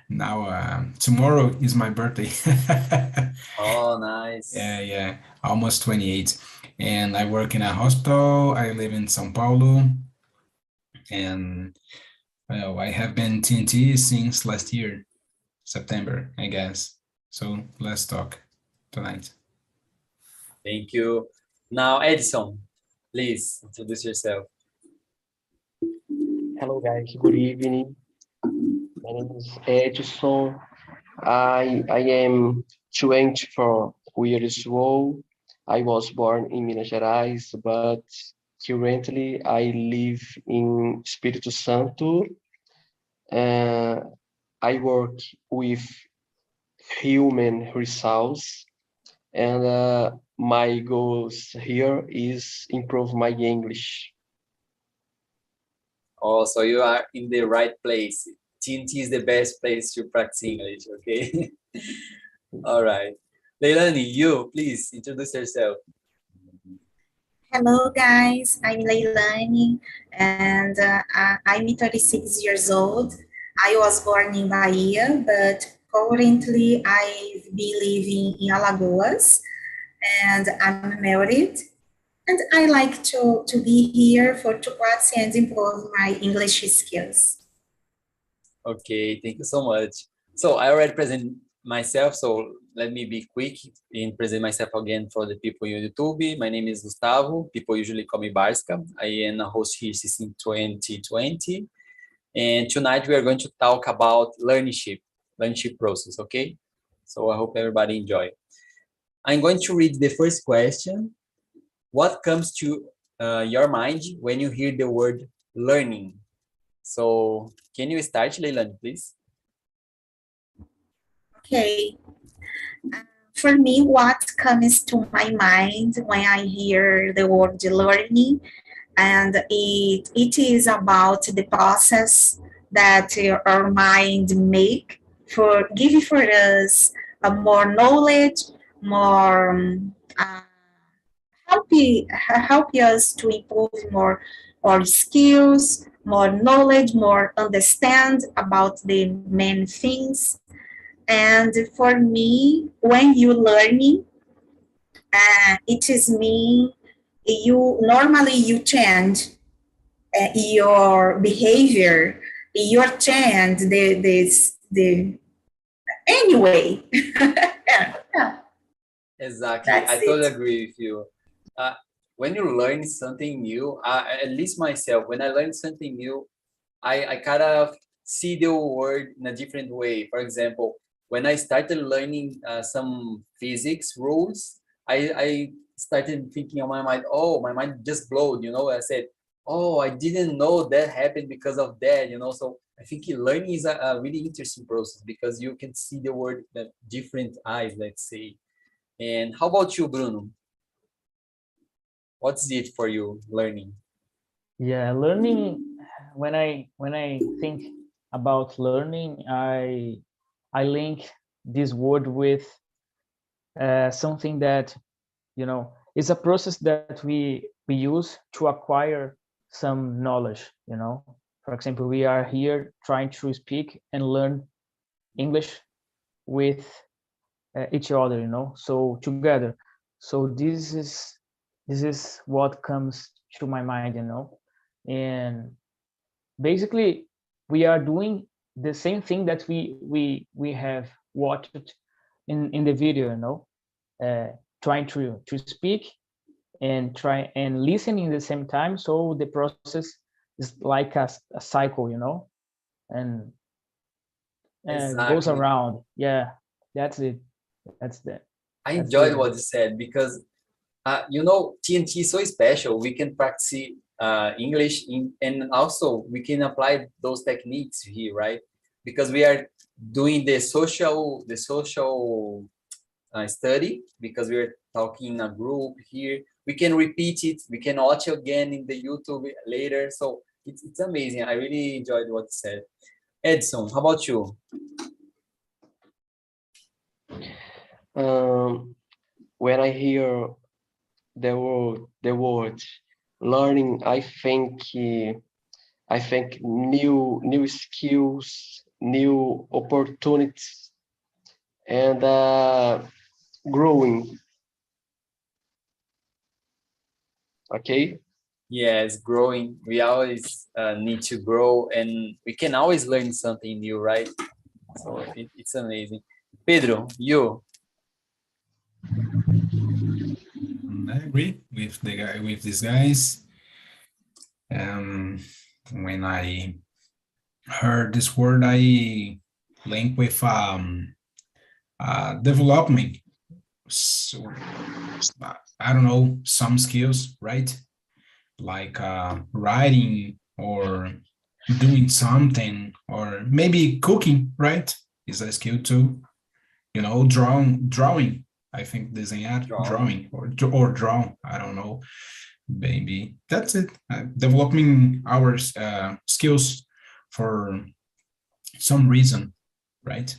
Now, tomorrow is my birthday. Oh, nice. Yeah, almost 28. And I work in a hospital. I live in São Paulo, and well, I have been TNT since last year, September, I guess. So let's talk tonight. Thank you. Now, Edson, please introduce yourself. Hello guys, good evening. My name is Edson. I am 24 years old. I was born in Minas Gerais, but currently I live in Espírito Santo. Uh, I work with human resource, and my goals here is improve my English. Oh, so you are in the right place. TNT is the best place to practice English, okay? All right. Leilani, you, please introduce yourself. Hello guys, I'm Leilani and I'm 36 years old. I was born in Bahia, but currently I be living in Alagoas and I'm married. And I like to be here for to practice and improve my English skills. Okay, thank you so much. So I already present myself, so let me be quick and present myself again for the people on YouTube. My name is Gustavo. People usually call me Barska. I am a host here since 2020. And tonight we are going to talk about learnership process, okay? So I hope everybody enjoy. I'm going to read the first question. What comes to your mind when you hear the word learning? So can you start, Leilani, please? Okay. For me, what comes to my mind when I hear the word learning, and it is about the process that our mind make for give for us more knowledge, more help us to improve more our skills, more knowledge, more understand about the main things. And for me, when you learning, it is mean you normally you change your behavior, you change the anyway. Yeah, Exactly. that's I totally it. agree with you. Uh, when you learn something new, at least myself, when I learn something new, I kind of see the word in a different way. For example, when I started learning some physics rules, I started thinking on my mind, oh, my mind just blowed, I said, oh, I didn't know that happened because of that. So I think learning is a really interesting process because you can see the word with different eyes, let's say. And how about you, Bruno? What's it for you, learning? Yeah, learning. When I think about learning, I link this word with something that is a process that we use to acquire some knowledge. For example, we are here trying to speak and learn English with each other, so together. So this is what comes to my mind. And basically we are doing the same thing that we have watched in the video, trying to speak and try and listen in the same time, so the process is like a cycle, and goes Exactly. around. Yeah, that's it. that's the I that's enjoyed the what you said because TNT is so special. We can practice English and also we can apply those techniques here, right? Because we are doing the social study, because we're talking in a group here. We can repeat it. We can watch again in the YouTube later. So it's amazing. I really enjoyed what you said. Edson, how about you? When I hear the word learning, I think new skills new opportunities, and growing. Okay. Yes, growing. We always need to grow, and we can always learn something new, right? So it's amazing. Pedro, you. I agree with these guys. When I heard this word, I link with development. So, I don't know, some skills, right? Like writing or doing something, or maybe cooking, right? Is a skill too. You know, drawing. I think desenhar, drawing or draw. I don't know. Maybe that's it. Developing our skills for some reason, right?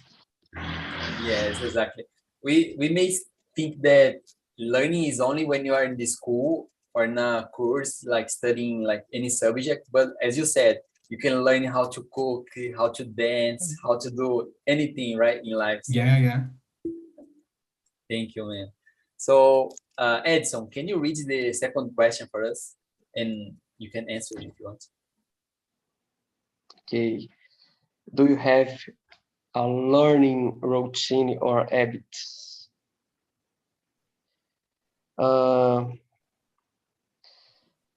Yes, exactly. We may think that learning is only when you are in the school or in a course, like studying like any subject. But as you said, you can learn how to cook, how to dance, how to do anything, right, in life. Yeah. Thank you, man. So, Edson, can you read the second question for us? And you can answer it if you want. Okay. Do you have a learning routine or habits?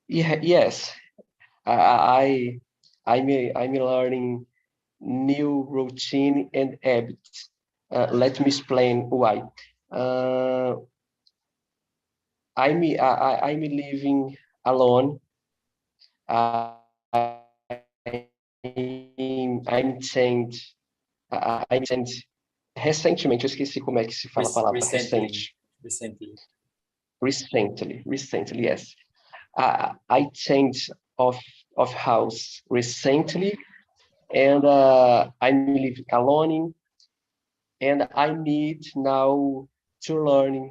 Yes. I'm learning new routine and habits. Let me explain why. I'm living alone. I'm changed. I'm changed. Recentemente, eu esqueci como é que se fala a palavra recente. Recently, yes. I changed of house recently, and I'm living alone, and I need now to learn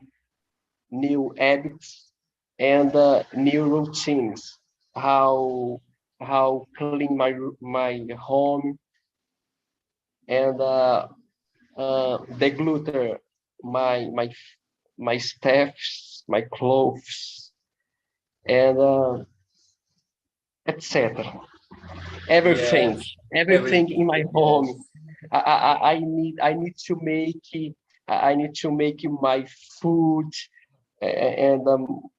new habits and new routines. How clean my home, and declutter my stuffs, my clothes, and etc. Everything, Yes, everything in my home. I need to make my food, and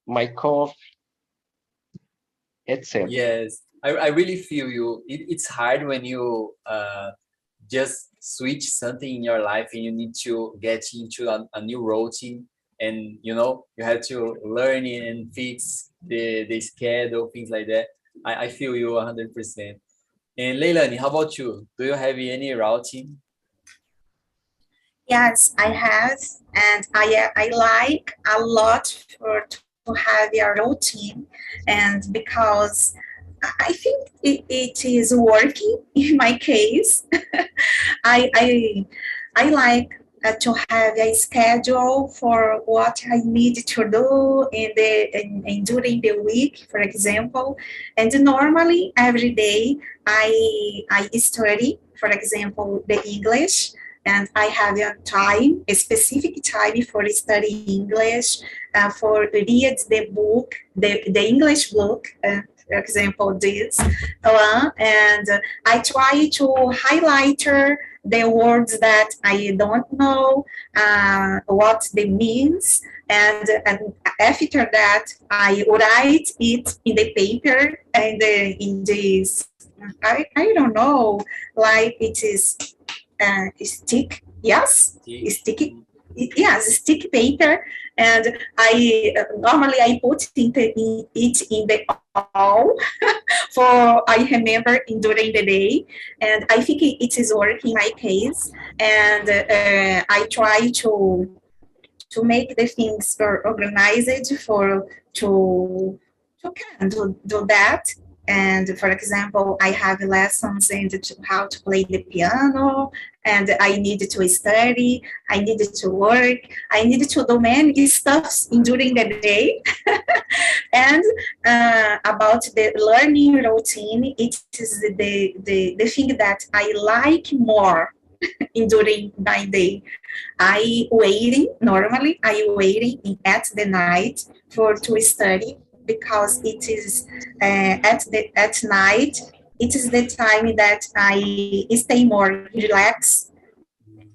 my coffee, etc. yes. I really feel you. It's hard when you just switch something in your life and you need to get into a new routine, and you have to learn it and fix the schedule, things like that. I feel you 100%. And Leilani, how about you? Do you have any routine? Yes, I have, and I like a lot to have a routine, and because I think it is working in my case. I like to have a schedule for what I need to do in during the week, for example. And normally every day I study, for example, the English. And I have a specific time for studying English, for read the book, the English book, for example, this one. And I try to highlight the words that I don't know what they means, and after that I write it in the paper and in this I don't know, like it is stick, yes, sticky, yes, stick paper, and I normally I put it in the all for I remember during the day, and I think it is working in my case, and I try to make the things organized for to can do that. And for example, I have lessons in how to play the piano, and I need to study, I need to work, I need to do many stuff during the day And about the learning routine, it is the thing that I like more during my day. I waiting at the night for to study because it is at night. It is the time that I stay more relaxed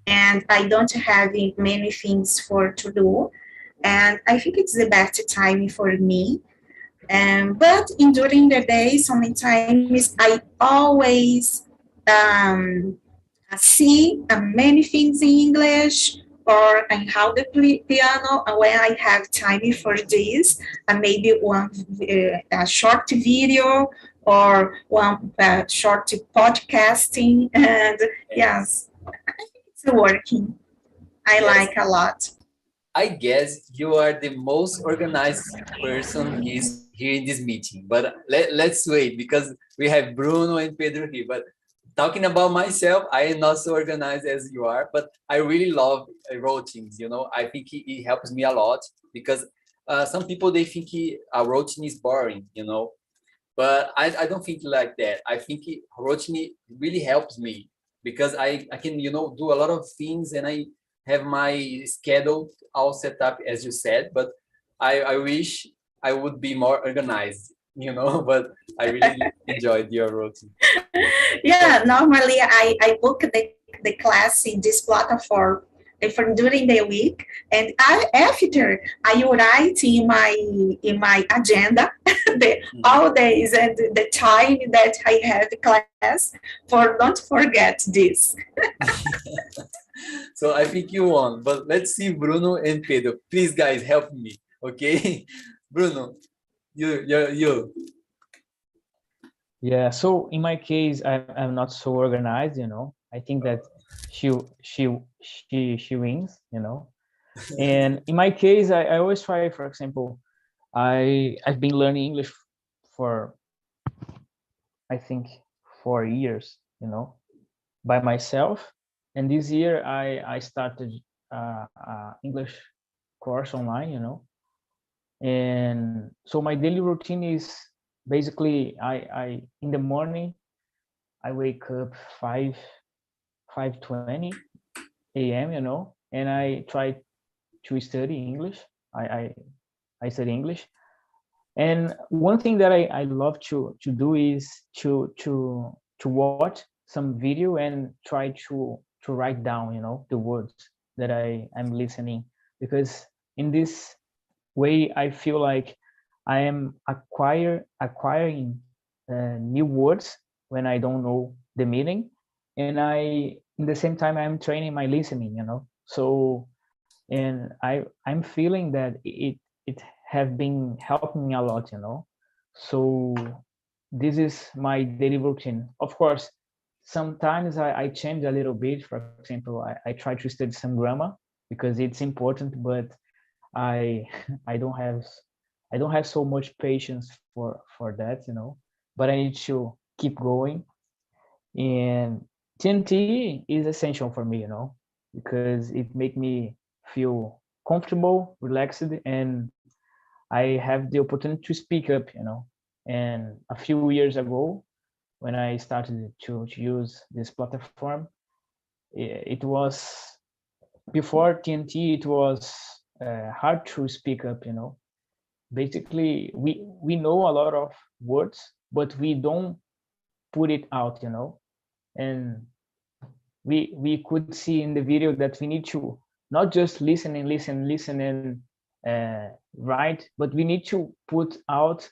and I don't have many things for to do. And I think it's the best time for me. But during the day, sometimes I always um, see many things in English or and how to play piano when I have time for this, maybe one a short video or one short podcasting, and yes, it's working. I Yes, like a lot. I guess you are the most organized person here in this meeting. But let's wait because we have Bruno and Pedro here. But talking about myself, I am not so organized as you are, but I really love routines. You know, I think it helps me a lot because some people they think a routine is boring. You know, but I don't think like that. I think routine really helps me because I can do a lot of things and I have my schedule all set up as you said, but I wish I would be more organized, but I really enjoyed your routine. Yeah, normally I book the class in this platform for during the week, and after I write in my agenda all days and the time that I have class for don't forget this. So I think you won, but let's see Bruno and Pedro. Please, guys, help me, okay? Bruno, you. Yeah, so in my case, I'm not so organized, I think that she wins, And in my case, I always try, for example, I've been learning English for I think 4 years, by myself. And this year I started English course online, And so my daily routine is basically I in the morning I wake up 5:20 a.m., and I try to study English. I study English. And one thing that I love to do is to watch some video and try to write down, the words that I'm listening, because in this way I feel like I am acquiring new words when I don't know the meaning, and in the same time I'm training my listening, So, and I'm feeling that it have been helping me a lot, So this is my daily routine. Of course, sometimes I change a little bit. For example, I try to study some grammar because it's important, but I I don't have I don't have so much patience for that, But I need to keep going. And TNT is essential for me, because it make me feel comfortable, relaxed, and I have the opportunity to speak up, And a few years ago, when I started to use this platform, it was before TNT. It was hard to speak up, Basically, we know a lot of words, but we don't put it out, And we could see in the video that we need to not just listen and write, but we need to put out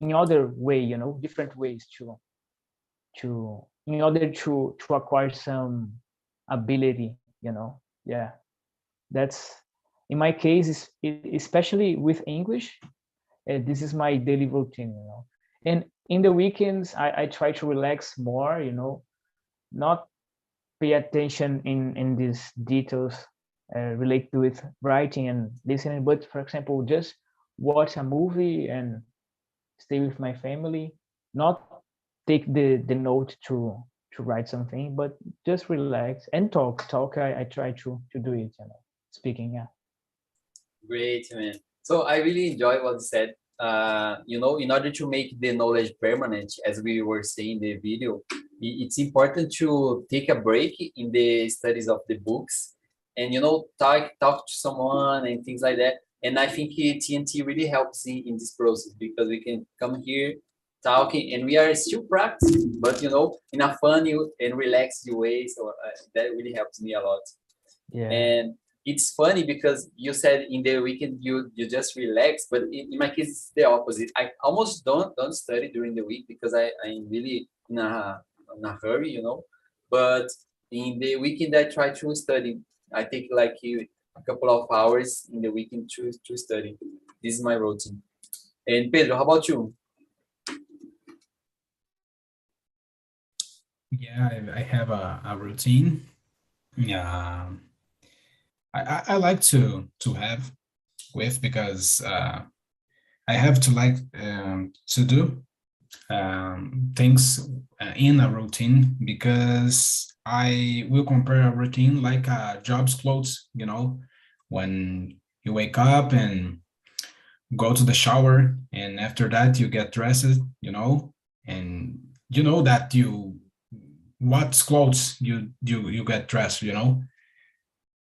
in other way, different ways to in order to acquire some ability, Yeah, that's in my case, especially with English. This is my daily routine, And in the weekends, I try to relax more, not pay attention in these details related with writing and listening, but for example, just watch a movie and stay with my family, not take the note to write something, but just relax and talk. I try to do it, speaking. Yeah. Great, man. So I really enjoy what you said. you know, in order to make the knowledge permanent, as we were saying in the video, it's important to take a break in the studies of the books and, you know, talk to someone and things like that. And I think TNT really helps in this process, because we can come here talking and we are still practicing, but, you know, in a fun and relaxed way. So that really helps me a lot. Yeah. And it's funny because you said in the weekend you just relax, but in my case it's the opposite. I almost don't study during the week because I'm really in a hurry, you know. But in the weekend I try to study. I take like a couple of hours in the weekend to study. This is my routine. And Pedro, how about you? Yeah, I have a routine. Yeah, I like to have with, because I have to like to do things in a routine, because I will compare a routine like a job's clothes, you know, when you wake up and go to the shower, and after that you get dressed, you know, and you know that what clothes you get dressed, you know,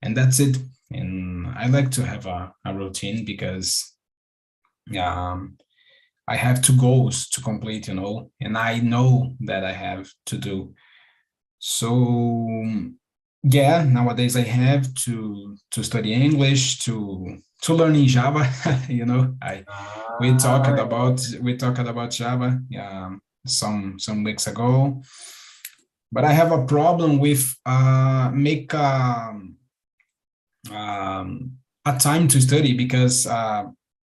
and that's it. And I like to have a routine, because um I have two goals to complete, you know, and I know that I have to do. So yeah, nowadays I have to study English, to learn in Java. You know, we talked about Java some weeks ago, but I have a problem with make a time to study, because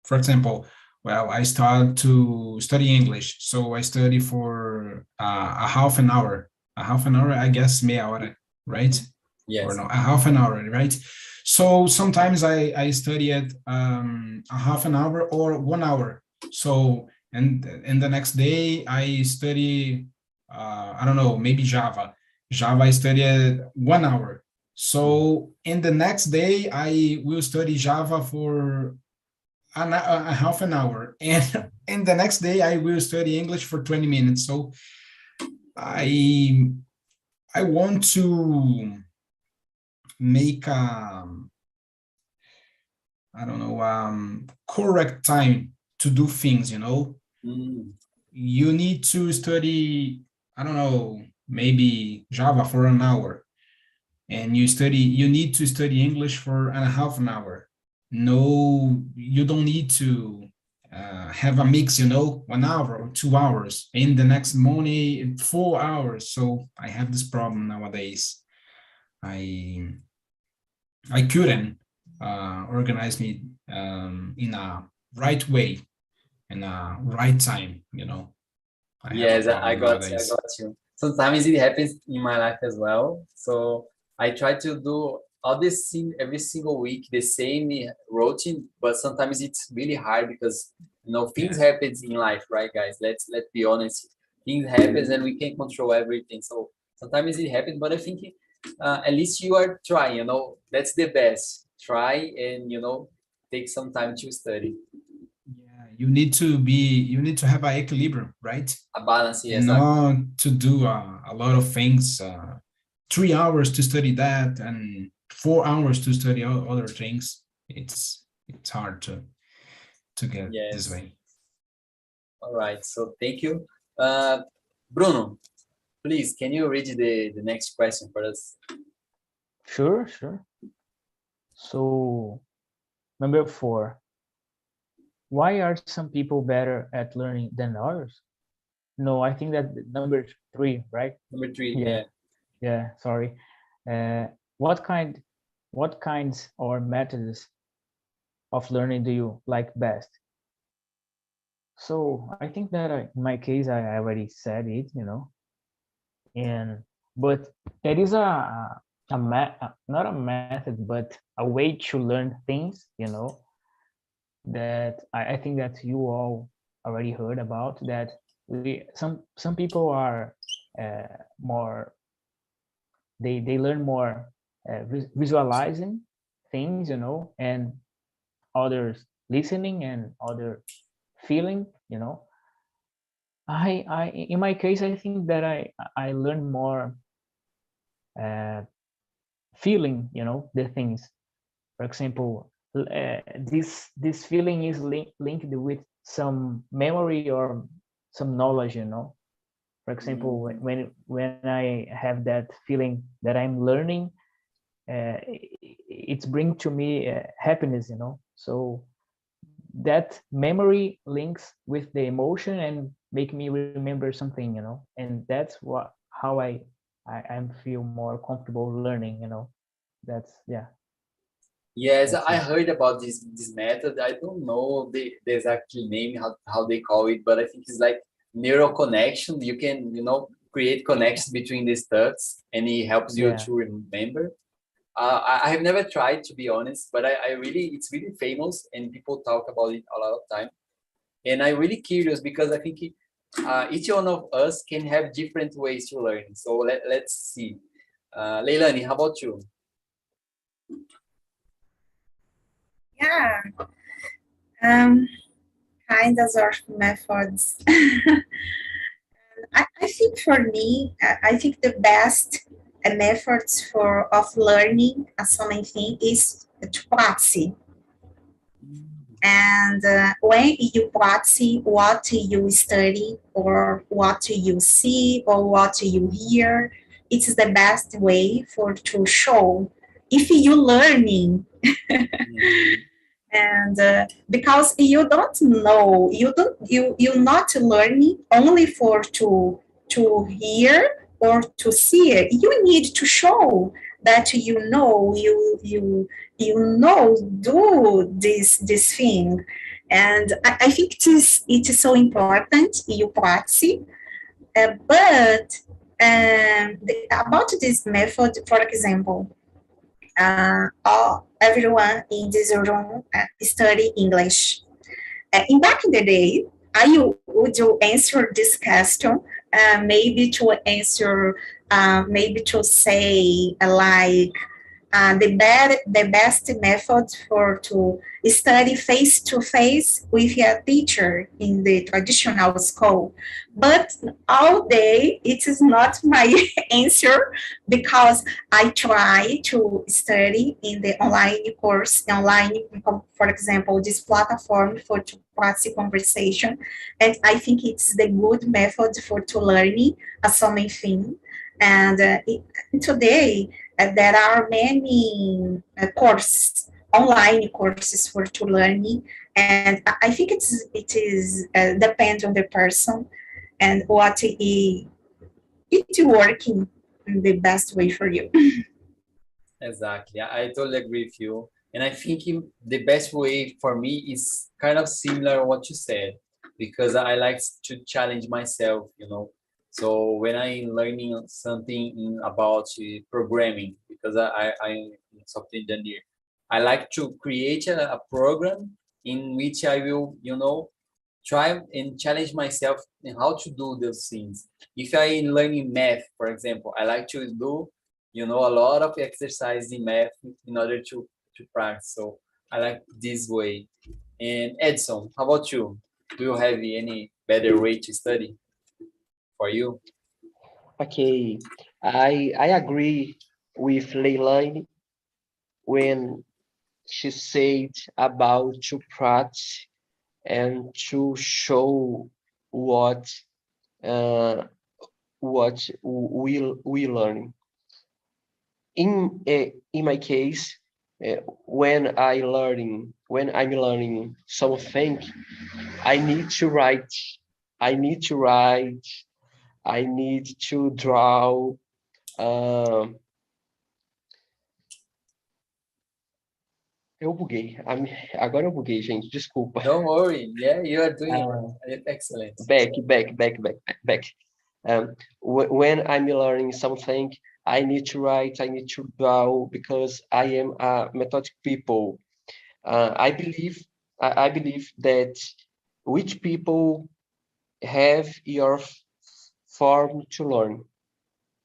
for example, well, I start to study English, so I study for a half an hour, I guess, meia hora, right? Yes. Or no, a half an hour, right? So sometimes I study at a half an hour or 1 hour. So and the next day I study I don't know, maybe Java. I study at 1 hour. So in the next day I will study Java for a half an hour, and in the next day I will study English for 20 minutes. So I want to make I don't know, correct time to do things, you know. You need to study, I don't know, maybe Java for an hour, and you need to study English for a half an hour. No, you don't need to have a mix, you know, 1 hour or 2 hours, in the next morning 4 hours. So I have this problem nowadays. I couldn't organize me in a right way, in a right time, you know. Yes, I got you. I got you. Sometimes it happens in my life as well. So I try to do all this thing every single week, the same routine, but sometimes it's really hard because, you know, things happen in life, right, guys? Let's be honest. Things happen and we can't control everything. So sometimes it happens, but I think at least you are trying, you know, that's the best. Try and, you know, take some time to study. Yeah, you need to have an equilibrium, right? A balance, yes. And not to do a lot of things. 3 hours to study that and 4 hours to study other things. It's hard to get this way. All right, so thank you. Bruno, please, can you read the next question for us? Sure. So, number 4. Why are some people better at learning than others? No, I think that number 3, right? Number 3, yeah. Sorry. What kinds or methods of learning do you like best? So I think that in my case I already said it, you know, but there is not a method, but a way to learn things, you know, that I think that you all already heard about, that some people are more, they learn more visualizing things, you know, and others listening and other feeling, you know. In my case, I think that I learn more feeling, you know, the things. For example, this feeling is linked with some memory or some knowledge, you know. For example, when I have that feeling that I'm learning, it's bring to me happiness, you know. So that memory links with the emotion and make me remember something, you know. And that's how I feel more comfortable learning, you know. That's yeah. Yes, That's I it. heard about this method. I don't know the exact name, how they call it, but I think it's like neural connection. You can, you know, create connections between these thoughts, and it helps you Yeah. to remember. I have never tried, to be honest, but I really, it's really famous and people talk about it a lot of time. And I'm really curious because I think each one of us can have different ways to learn. So let's see. Leilani, how about you? Yeah, kind of methods. I think for me, I think the best methods of learning something is to practice. And when you practice what you study or what you see or what you hear, it's the best way for to show if you learning. And because you don't know, you're not learning only for to hear or to see it. You need to show that you know do this thing. And I think it is so important you practice. But about this method, for example, everyone in this room study English. In back in the day, would you answer this question? Maybe to answer, maybe to say the best method for to study face to face with a teacher in the traditional school. But all day it is not my answer because I try to study in the online course, for example, this platform for to practice conversation, and I think it's the good method for to learning something. And today there are many online courses for to learning, and I think it is depends on the person and what it's working in the best way for you. Exactly. I totally agree with you. And I think the best way for me is kind of similar to what you said, because I like to challenge myself, you know. So when I'm learning something about programming, because I'm a software engineer, I like to create a program in which I will, you know, try and challenge myself in how to do those things. If I'm learning math, for example, I like to do, you know, a lot of exercise in math in order to practice. So I like this way. And Edson, how about you? Do you have any better way to study for you? Okay, I agree with Leilani when she said about to practice and to show what uh, what we learn. In my case, when I'm learning something, I need to write. I need to write. I need to draw. Um, eu buguei. Agora eu buguei, gente. Desculpa. Don't worry. Yeah, you are doing excellent. Back. When I'm learning something, I need to write, I need to draw because I am a methodic people. I believe that which people have your form to learn,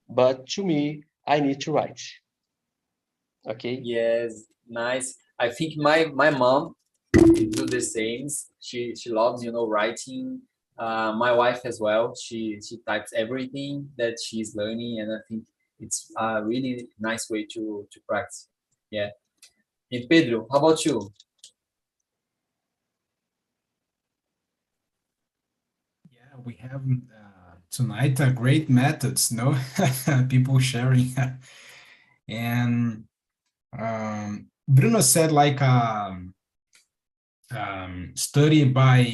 but to me, I need to write. Okay. Yes, nice. I think my mom, do the same. She loves, you know, writing. My wife as well. She types everything that she's learning, and I think it's a really nice way to practice. Yeah. And Pedro, how about you? Yeah, we have tonight great methods, no? People sharing. And Bruno said like study by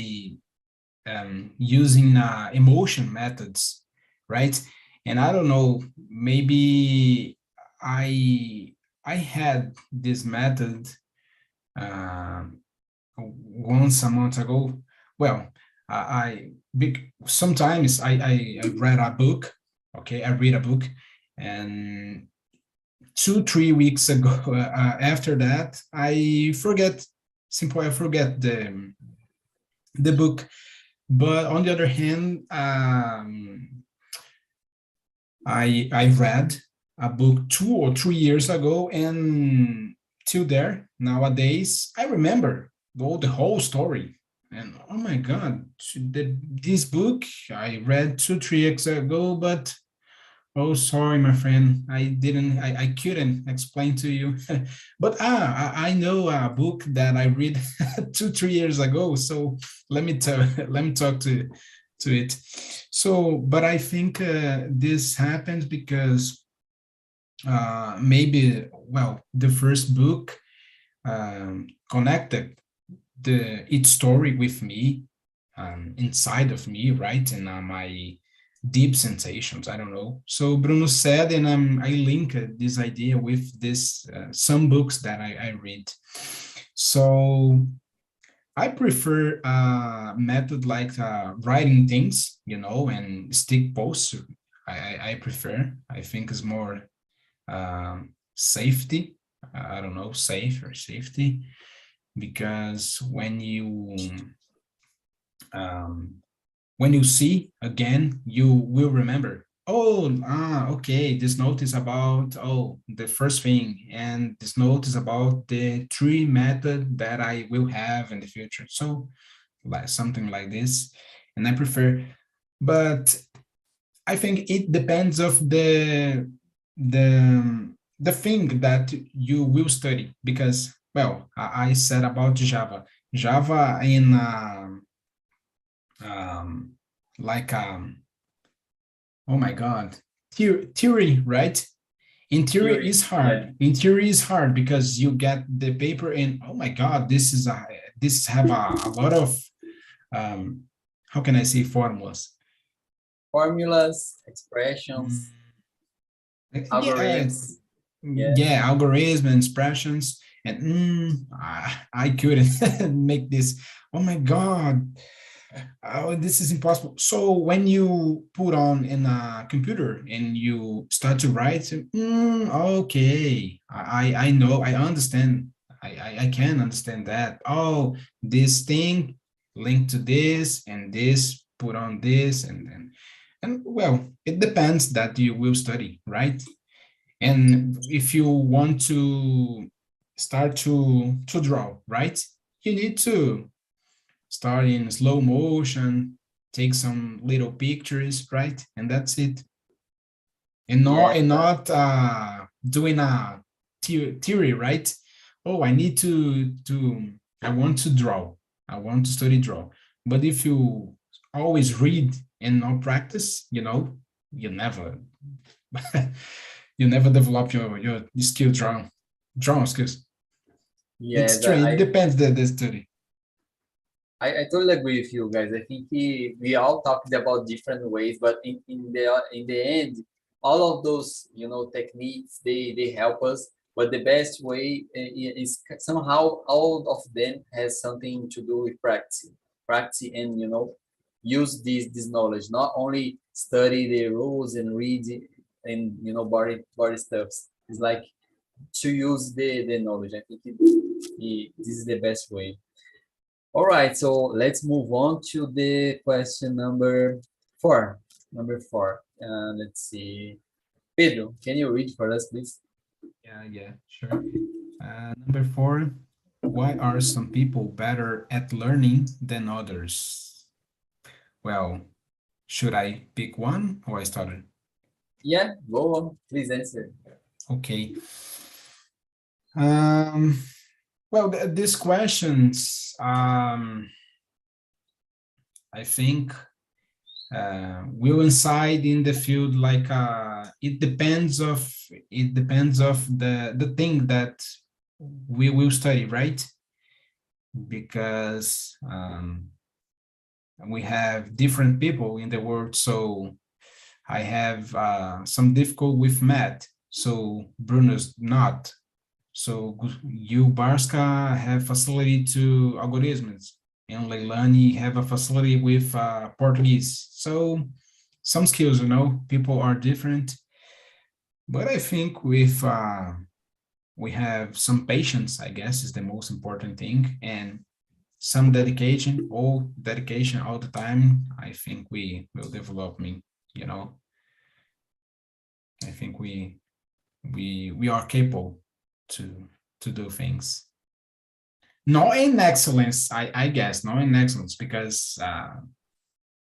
using emotion methods, right? And I don't know, maybe I had this method once a month ago. Well, sometimes I read a book. Okay, I read a book, and 2-3 weeks ago, after that, I forget. Simply, I forget the book. But on the other hand, I read a book 2 or 3 years ago, and till there nowadays I remember the whole story. And oh my God, this book I read 2-3 years ago, but oh, sorry, my friend, I couldn't explain to you. But I know a book that I read 2-3 years ago. So let me let me talk to it. So, but I think this happens because maybe, well, the first book connected its story with me, inside of me, right? And my deep sensations, I don't know. So Bruno said, and I link this idea with this some books that I read. So I prefer a method like writing things, you know, and stick posts. I prefer. I think is more safety. I don't know, safe or safety, because when you see again, you will remember. Oh, okay, this note is about, the first thing, and this note is about the three method that I will have in the future. So like something like this, and I prefer, but I think it depends of the thing that you will study, because, well, I said about Java in um, like oh my God, theory, right? In theory is hard. In theory is hard because you get the paper and oh my God, this have a lot of how can I say formulas? Formulas, expressions, Yeah, algorithms. yeah, algorithm and expressions, and I couldn't make this. Oh my God, oh, this is impossible. So when you put on in a computer and you start to write, okay, I know, I understand, I can understand that. Oh, this thing linked to this, and this put on this, and then, and well, it depends that you will study, right? And if you want to start to draw, right, you need to start in slow motion, take some little pictures, right? And that's it. And not doing a theory, right? Oh, I need I want to draw. I want to study draw. But if you always read and not practice, you never you never develop your skill drawing skills. It's Yes, strange. It depends the study. I totally agree with you guys. I think we all talked about different ways, but in the end, all of those techniques they help us. But the best way is somehow all of them has something to do with practice, and use this knowledge. Not only study the rules and read and body stuffs. It's like to use the knowledge. I think this is the best way. All right, so let's move on to the question number 4. Number 4. Let's see. Pedro, can you read for us, please? Yeah, sure. Number 4. why are some people better at learning than others? Well, should I pick one or I started? Yeah, go on. Please answer. Okay. Well, these questions, I think, will inside in the field like it depends of the thing that we will study, right? Because we have different people in the world, so I have some difficult with math, so Bruno's not. So you, Barska, have facility to algorithms, and Leilani have a facility with Portuguese. So some skills, people are different, but I think with we have some patience, I guess, is the most important thing, and some dedication, all the time. I think we will develop I think we are capable to do things. Not in excellence, I guess, not in excellence, because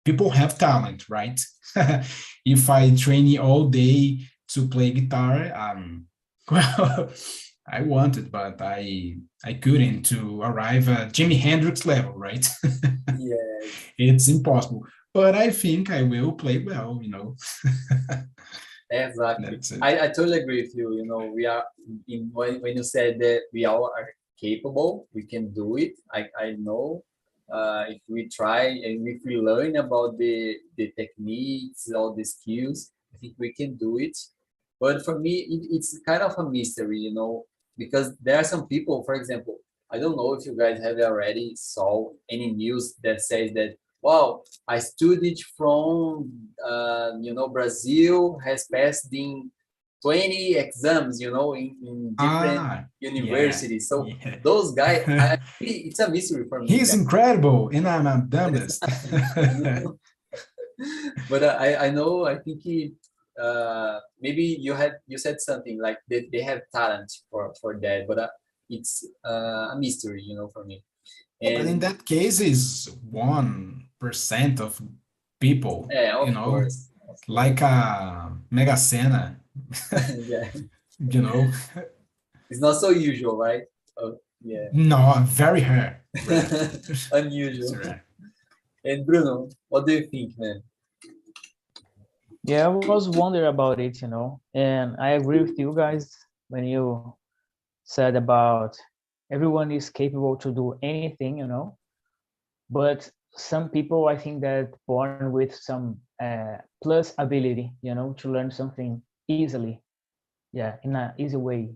people have talent, right? If I train you all day to play guitar, well, I wanted, but I couldn't to arrive at Jimi Hendrix level, right? Yeah. It's impossible. But I think I will play well, Exactly. That's it. I totally agree with you. We are when you said that we all are capable, we can do it. I know if we try and if we learn about the techniques, all the skills, I think we can do it. But for me, it's kind of a mystery, because there are some people, for example, I don't know if you guys have already saw any news that says that, wow, a student from Brazil has passed in 20 exams, in different universities. So yeah. those guys, it's a mystery for me. He's incredible, and I'm a dumbest. But I know, I think maybe you said something like they have talent for that, but it's a mystery, for me. But in that case, is 1% of people, Yeah, of course. like a mega sena, Yeah. It's not so usual, right? Oh, yeah. No, very rare. Unusual. And Bruno, what do you think, man? Yeah, I was wondering about it, and I agree with you guys when you said about everyone is capable to do anything, but some people, I think, that born with some plus ability, to learn something easily, in an easy way.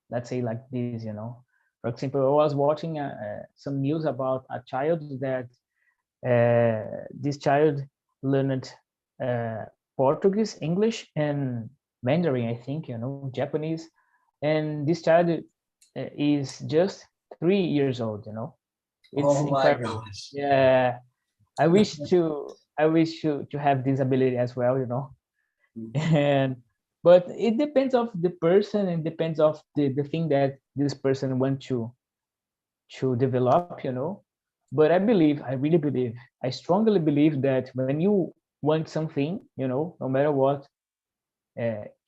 Let's say like this, For example, I was watching some news about a child that this child learned Portuguese, English, and Mandarin, I think, Japanese, and this child is just 3 years old, It's oh my incredible. gosh. Yeah, I wish to have this ability as well, and but it depends of the person and depends of the thing that this person want to develop, but I really believe, I strongly believe that when you want something, no matter what it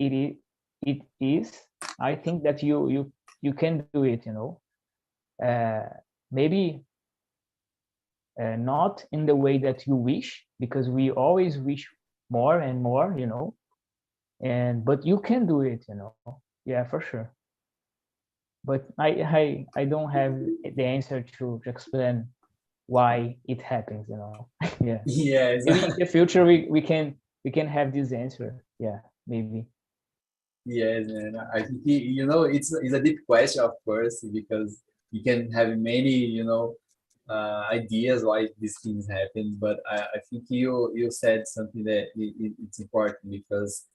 is, I think that you can do it, maybe not in the way that you wish, because we always wish more and more, but you can do it, yeah, for sure. But I don't have the answer to explain why it happens, yeah. Yes. Maybe in the future we can have this answer, yeah, maybe. Yes, man. I think it's a deep question, of course, because you can have many ideas why these things happen. But I think you said something that it's important, because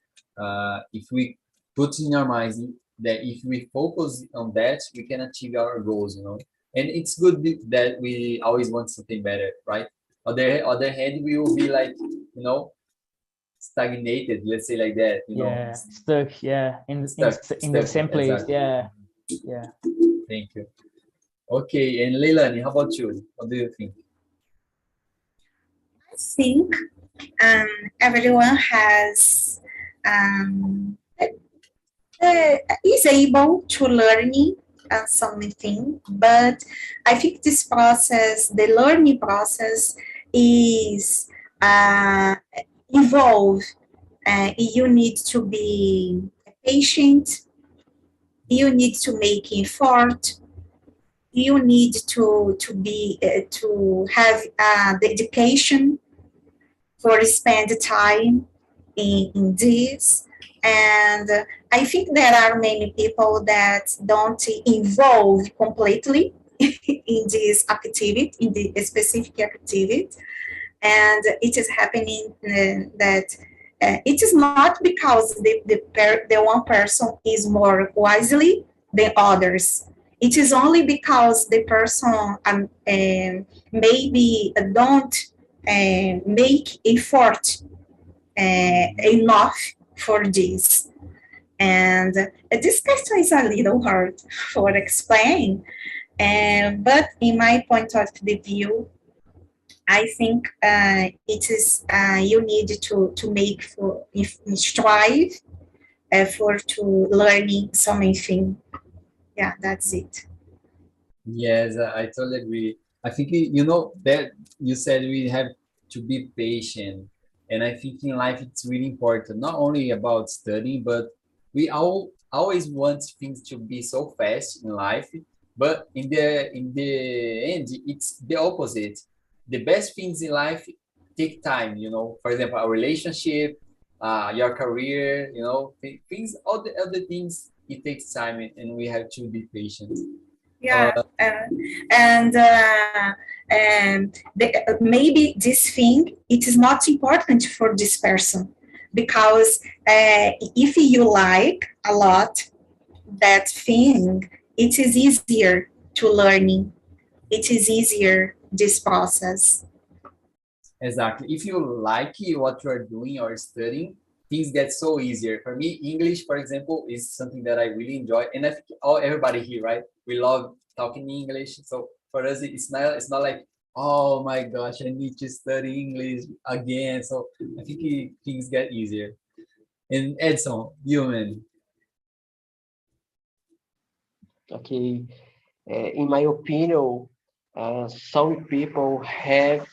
if we put in our minds that if we focus on that, we can achieve our goals, And it's good that we always want something better, right? On the other hand, we will be like, stagnated, let's say like that, Yeah, stuck, yeah, in the same place, exactly. yeah. Thank you. Okay, and Leilani, how about you? What do you think? I think everyone has is able to learning something, but I think this process, the learning process, is involved. You need to be patient. You need to make effort. You need to have dedication for spend time in this. And I think there are many people that don't involve completely in this activity, in the specific activity. And it is happening that it is not because the one person is more wisely than others. It is only because the person maybe don't make effort enough for this. And this question is a little hard for explain, but in my point of the view, I think it is you need to make for if strive for to learning something. Yeah, that's it. Yes, I totally agree. I think you know that you said we have to be patient, and I think in life it's really important. Not only about studying, but we all always want things to be so fast in life. But in the end, it's the opposite. The best things in life take time. You know, for example, a relationship, your career. You know, things, all the other things. It takes time, and we have to be patient. Yeah, maybe this thing it is not important for this person because if you like a lot that thing, it is easier to learning. It is easier this process. Exactly. If you like what you are doing or studying, things get so easier. For me, English, for example, is something that I really enjoy, and I think everybody here, right? We love talking English. So for us, it's not like, oh my gosh, I need to study English again. So I think things get easier. And Edson, you man. Okay. In my opinion, some people have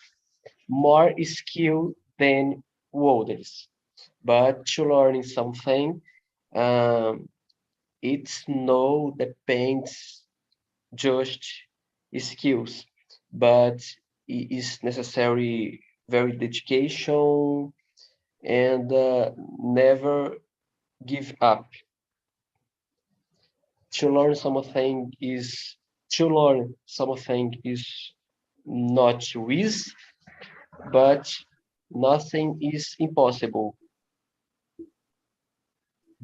more skill than others. But to learn something, um, it's no depends just skills, but it is necessary very dedication and never give up. To learn something is not easy, but nothing is impossible.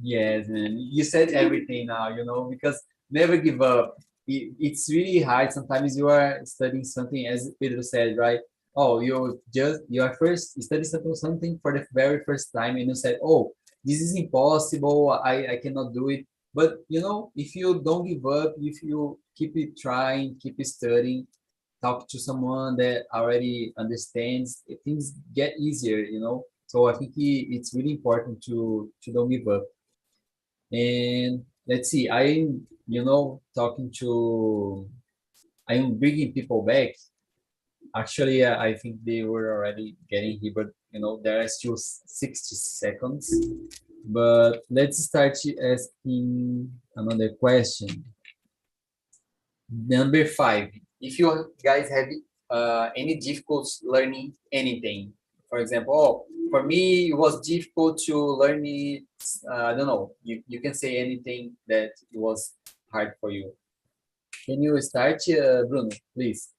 Yes, man. You said everything now, because never give up. It's really hard. Sometimes you are studying something, as Pedro said, right? Oh, you are first study something for the very first time, and you said, "Oh, this is impossible. I cannot do it." But if you don't give up, if you keep it trying, keep it studying, talk to someone that already understands, things get easier. So I think it's really important to don't give up. And let's see, I'm bringing people back. Actually, I think they were already getting here, but there are still 60 seconds. But let's start asking another question. Number 5, if you guys have any difficulties learning anything, for example, for me it was difficult to learn it. I don't know. You can say anything that was hard for you. Can you start, Bruno, please?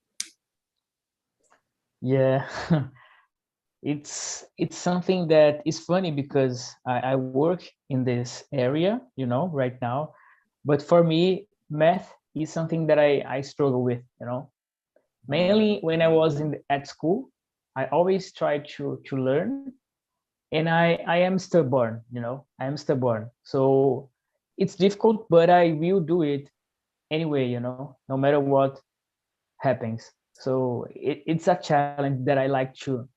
Yeah. It's something that is funny because I work in this area, right now. But for me, math is something that I struggle with, Mainly when I was at school, I always tried to learn, and I am stubborn, I am stubborn. So it's difficult, but I will do it. anyway, you know, no matter what happens. So it's a challenge that I like to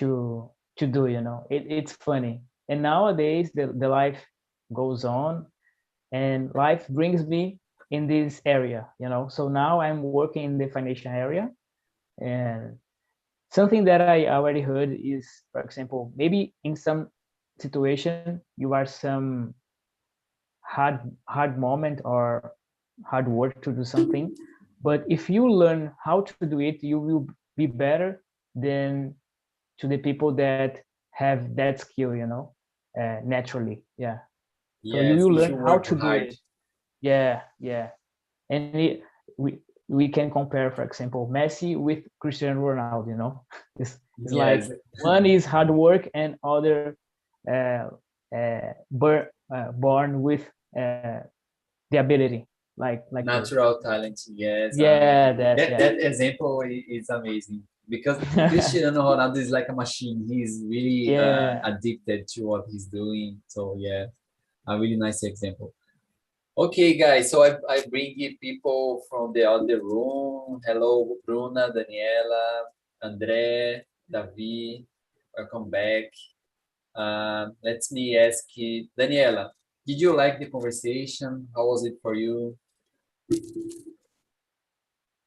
do, you know. It's funny. And nowadays the life goes on and life brings me in this area, you know. So now I'm working in the financial area, and something that I already heard is, for example, maybe in some situation you are some hard moment or hard work to do something, but if you learn how to do it, you will be better than to the people that have that skill, you know, naturally. Yeah. So you Yes, will if learn you how work to do hard. it. Yeah, yeah. And we can compare, for example, Messi with Cristiano Ronaldo, you know. It's like Yes, one is hard work and other uh, born with the ability, like me. natural talent. Yes, Yeah, that, that yeah. that example is amazing because Cristiano Ronaldo is like a machine. He's really Yeah. addicted to what he's doing. So yeah, a really nice example. Okay, guys. So I bring in people from the other room. Hello, Bruna, Daniela, André, Davi. Welcome back. Let me ask you, Daniela, did you like the conversation? How was it for you?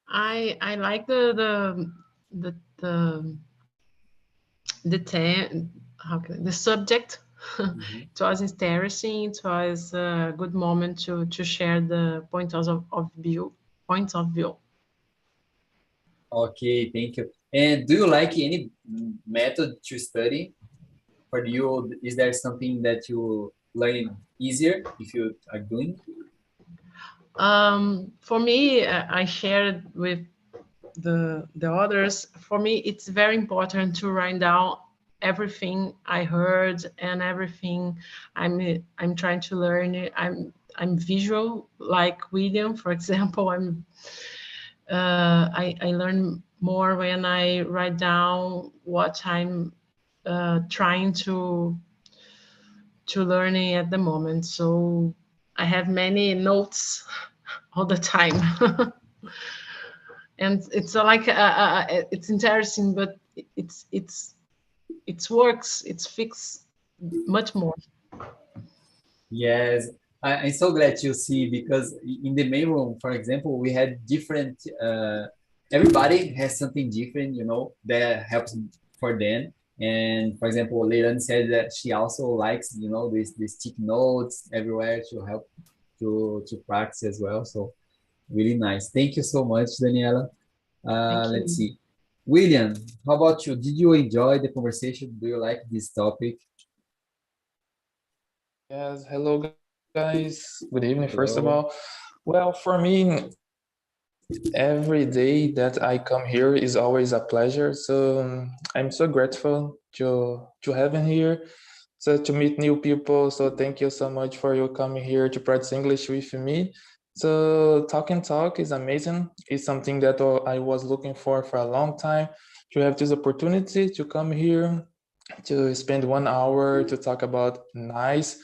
I like the the the subject. It was interesting. It was a good moment to share the points of view. Okay, thank you. And do you like any method to study? For you, is there something that you learn easier if you are doing? For me, I shared with the others. For me, it's very important to write down everything I heard and everything I'm trying to learn. I'm visual, like William, for example. I learn more when I write down what I'm trying to learning at the moment. So I have many notes all the time. And it's like it's interesting, but it's works. It's fixed much more. Yes, I'm so glad to see because in the main room, for example, we had different, everybody has something different, you know, that helps for them. And for example, Leiran said that she also likes, you know, this stick notes everywhere to help to practice as well. So really nice. Thank you so much, Daniela. Thank Let's you. see. William, how about you? Did you enjoy the conversation? Do you like this topic? Yes, hello guys. Good evening, first of Hello. all. Well, for me, every day that I come here is always a pleasure. So I'm so grateful to having here, so to meet new people. So thank you so much for you coming here to practice English with me. So talk and talk is amazing. It's something that I was looking for a long time, to have this opportunity to come here to spend 1 hour to talk about nice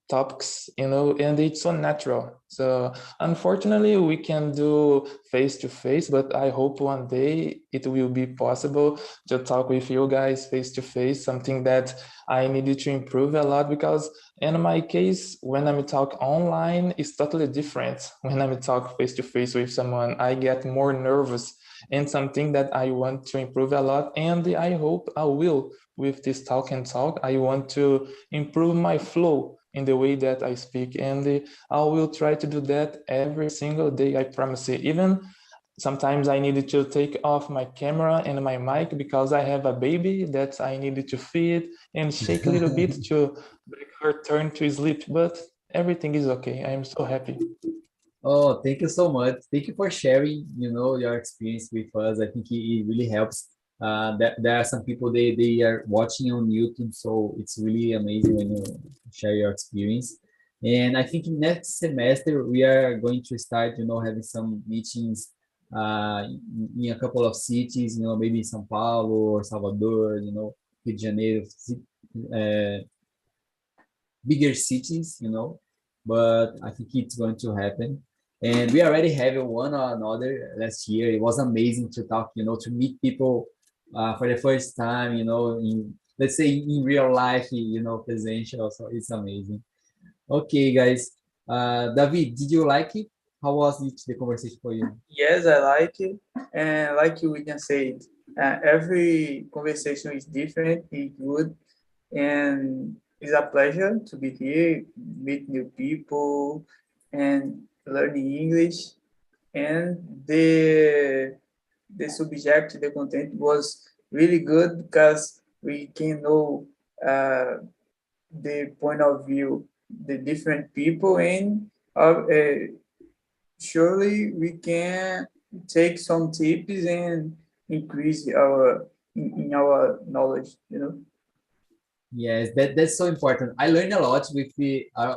topics, you know, and it's so natural. So unfortunately we can do face to face, but I hope one day it will be possible to talk with you guys face to face, something that I needed to improve a lot, because in my case, when I'm talk online, it's totally different. When I'm talk face to face with someone, I get more nervous, and something that I want to improve a lot, and I hope I will with this talk and talk. I want to improve my flow in the way that I speak, and I will try to do that every single day, I promise you. Even sometimes I needed to take off my camera and my mic because I have a baby that I needed to feed and shake a little bit to make her turn to sleep, but everything is okay. I am so happy. Oh, thank you so much. Thank you for sharing, you know, your experience with us. I think it really helps. There are some people they are watching on YouTube, so it's really amazing when you share your experience. And I think next semester we are going to start, you know, having some meetings in a couple of cities, you know, maybe São Paulo or Salvador, you know, Rio de Janeiro, bigger cities, you know. But I think it's going to happen. And we already have one or another last year. It was amazing to talk, to meet people for the first time, let's say in real life, presential. So it's amazing. Okay, guys. David, did you like it? How was it, the conversation for you? Yes, I like it. And like William said, every conversation is different, it's good, and it's a pleasure to be here, meet new people, and learning English. And the subject, the content was really good because we can know the point of view, the different people, and surely we can take some tips and increase in our knowledge, Yes, that's so important. I learned a lot with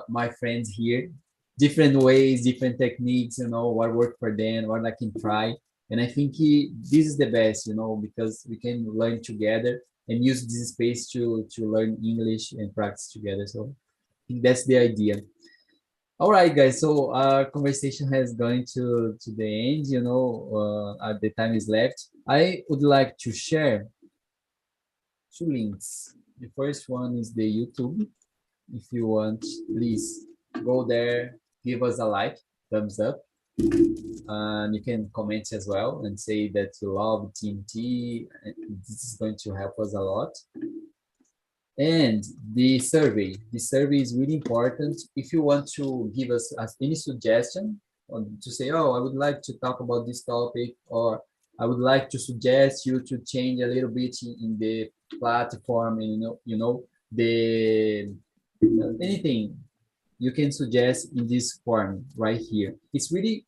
my friends here, different ways, different techniques, what worked for them, what I can try. And I think this is the best, because we can learn together and use this space to learn English and practice together. So I think that's the idea. All right, guys. So our conversation has gone to the end, the time is left. I would like to share 2 links. The first one is the YouTube. If you want, please go there, give us a like, thumbs up. And you can comment as well and say that you love TNT. This is going to help us a lot. And the survey is really important. If you want to give us any suggestion, or to say, oh, I would like to talk about this topic, or I would like to suggest you to change a little bit in the platform, and the anything you can suggest in this form right here. It's really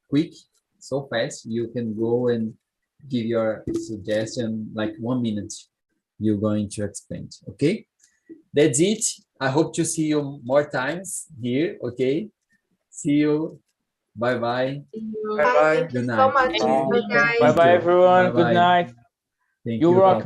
quick, so fast. You can go and give your suggestion like 1 minute. You're going to explain. Okay, that's it. I hope to see you more times here. Okay, see you. Bye bye. Bye bye. Thank you so much. Good night. Bye, guys. Bye bye, everyone. Good Bye-bye. night. Thank You you. rock.